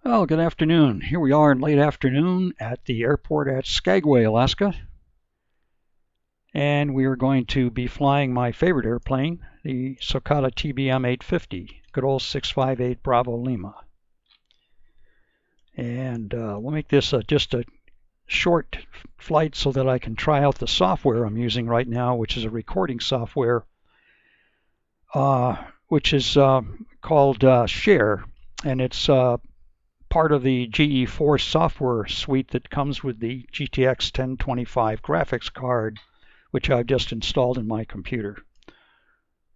Well, good afternoon. Here we are in late afternoon at the airport at Skagway, Alaska. And we are going to be flying my favorite airplane, the Cicada TBM850, good old 658 Bravo Lima. And we'll make this just a short flight so that I can try out the software I'm using right now, which is a recording software, which is called Share. And it's part of the GE4 software suite that comes with the GTX 1025 graphics card, which I've just installed in my computer.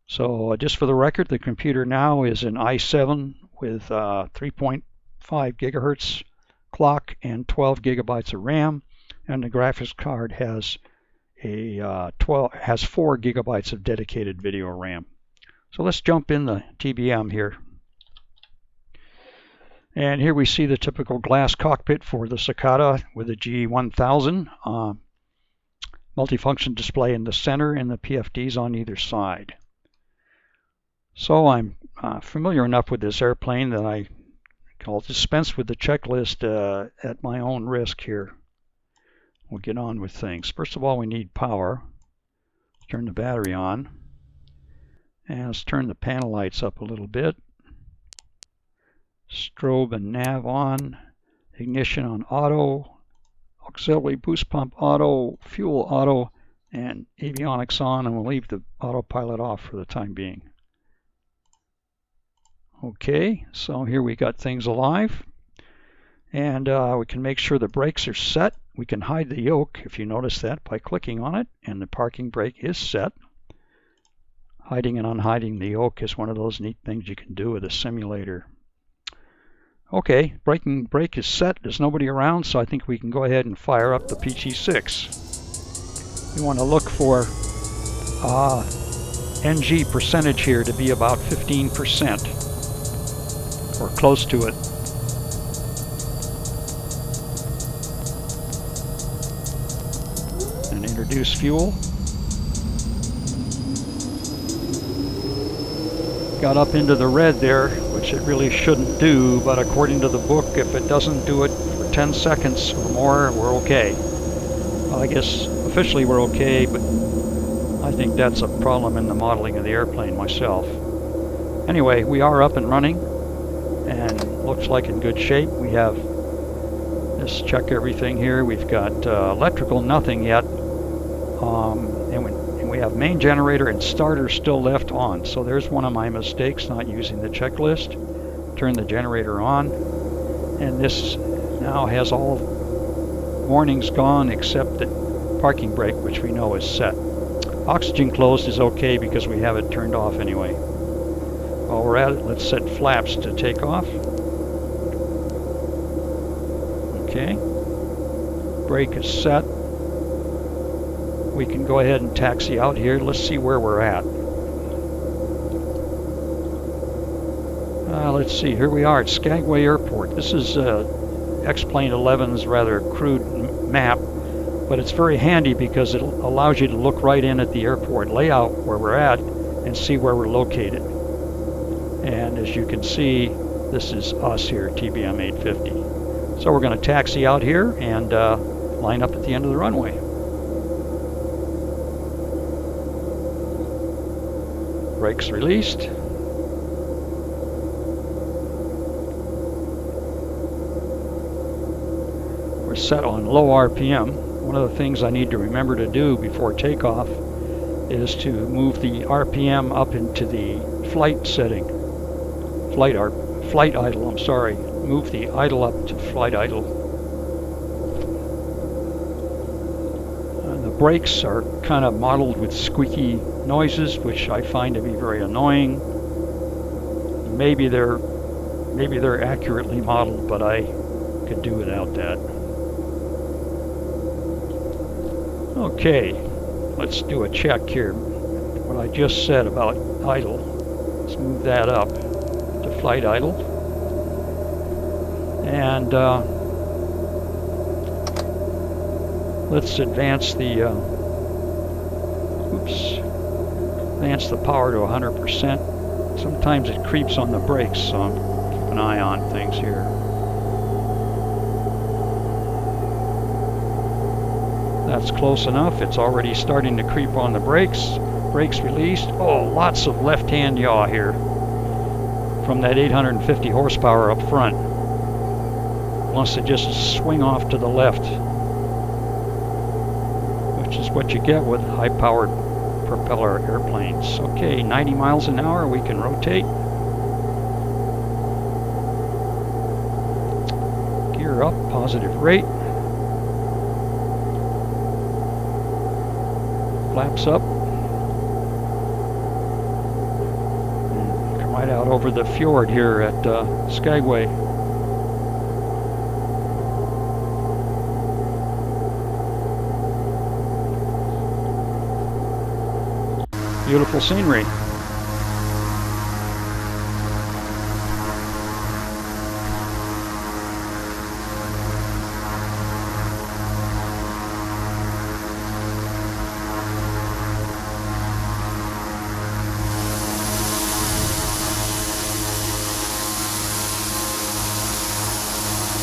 So just for the record, the computer now is an i7 with 3.5 gigahertz clock and 12 gigabytes of RAM, and the graphics card has 4 gigabytes of dedicated video RAM. So let's jump in the TBM here. And here we see the typical glass cockpit for the Cicada with the G1000 multifunction display in the center and the PFDs on either side. So I'm familiar enough with this airplane that I'll dispense with the checklist at my own risk here. We'll get on with things. First of all, we need power. Turn the battery on. And let's turn the panel lights up a little bit. Strobe and nav on, ignition on auto, auxiliary boost pump auto, fuel auto, and avionics on, and we'll leave the autopilot off for the time being. Okay, so here we got things alive, and we can make sure the brakes are set. We can hide the yoke, if you notice that, by clicking on it, and the parking brake is set. Hiding and unhiding the yoke is one of those neat things you can do with a simulator. Okay, braking brake is set. There's nobody around, so I think we can go ahead and fire up the PT6. We want to look for NG percentage here to be about 15% or close to it. And introduce fuel. Got up into the red there, which it really shouldn't do, but according to the book, if it doesn't do it for 10 seconds or more, we're okay. Well, I guess officially we're okay, but I think that's a problem in the modeling of the airplane myself. Anyway, we are up and running, and looks like in good shape. We have, let's check everything here. We've got electrical, nothing yet, and we have main generator and starter still left on. So there's one of my mistakes, not using the checklist. Turn the generator on, and this now has all warnings gone except the parking brake, which we know is set. Oxygen closed is okay because we have it turned off anyway. While we're at it, let's set flaps to take off. Okay, brake is set. We can go ahead and taxi out here. Let's see where we're at. Let's see, here we are at Skagway Airport. This is X-Plane 11's rather crude map, but it's very handy because it allows you to look right in at the airport layout where we're at and see where we're located. And as you can see, this is us here, TBM850. So we're going to taxi out here and line up at the end of the runway. Brakes released. We're set on low RPM. One of the things I need to remember to do before takeoff is to move the RPM up into the flight setting. Flight idle, I'm sorry. Move the idle up to flight idle. And the brakes are kind of modeled with squeaky noises, which I find to be very annoying. Maybe they're accurately modeled, but I could do without that. Okay, let's do a check here. What I just said about idle, let's move that up to flight idle. And let's advance the power to 100%. Sometimes it creeps on the brakes, so keep an eye on things here. That's close enough. It's already starting to creep on the brakes. Brakes released. Oh, lots of left-hand yaw here from that 850 horsepower up front. Wants to just swing off to the left, which is what you get with high-powered propeller airplanes. Okay, 90 miles an hour, we can rotate. Gear up, positive rate. Flaps up. And come right out over the fjord here at Skagway. Beautiful scenery.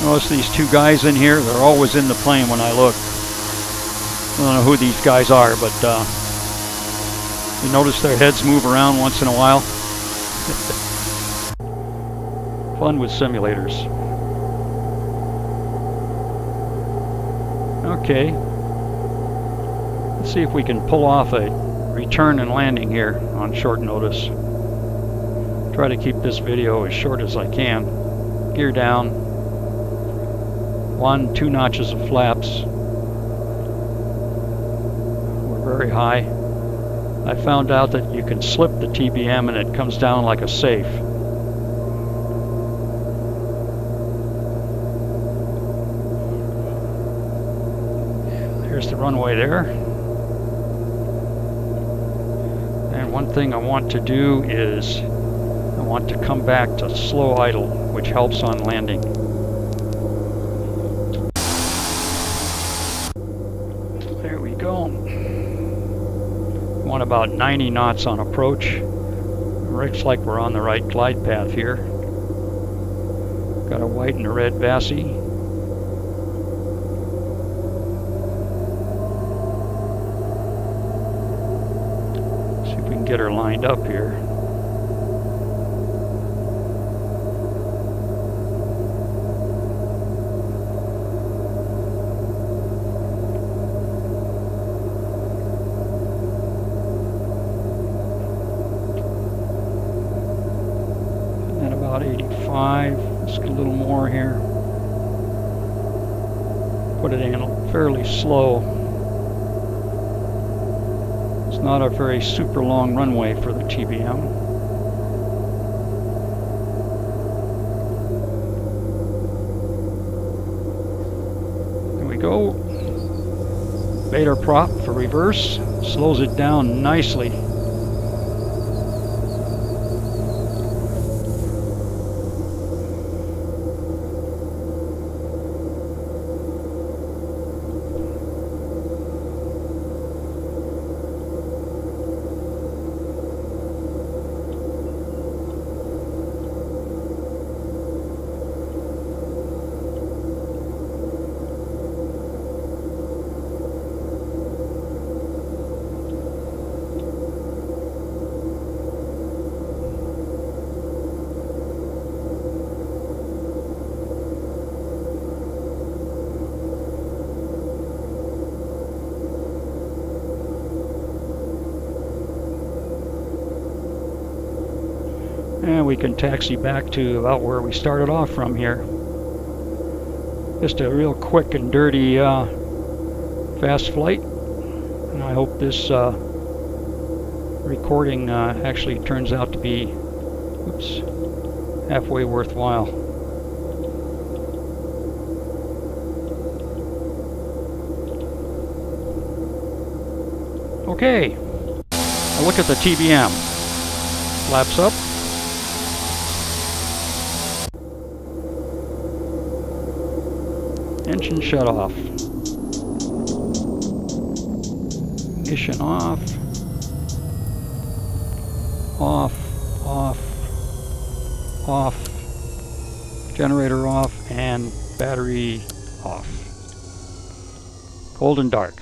Notice these two guys in here, they're always in the plane when I look. I don't know who these guys are, but you notice their heads move around once in a while. Fun with simulators. Okay. Let's see if we can pull off a return and landing here on short notice. Try to keep this video as short as I can. Gear down. 1, 2 notches of flaps. We're very high. I found out that you can slip the TBM and it comes down like a safe. Here's the runway there. And one thing I want to do is I want to come back to slow idle, which helps on landing. There we go. Want about 90 knots on approach. Looks like we're on the right glide path here. Got a white and a red Vassie. See if we can get her lined up here. About 85. Let's get a little more here. Put it in fairly slow. It's not a very super long runway for the TBM. There we go. Vader prop for reverse. Slows it down nicely. And we can taxi back to about where we started off from here. Just a real quick and dirty fast flight. And I hope this recording actually turns out to be halfway worthwhile. Okay, now look at the TBM. Flaps up. Engine shut off. Ignition off. Off, off, off. Generator off and battery off. Cold and dark.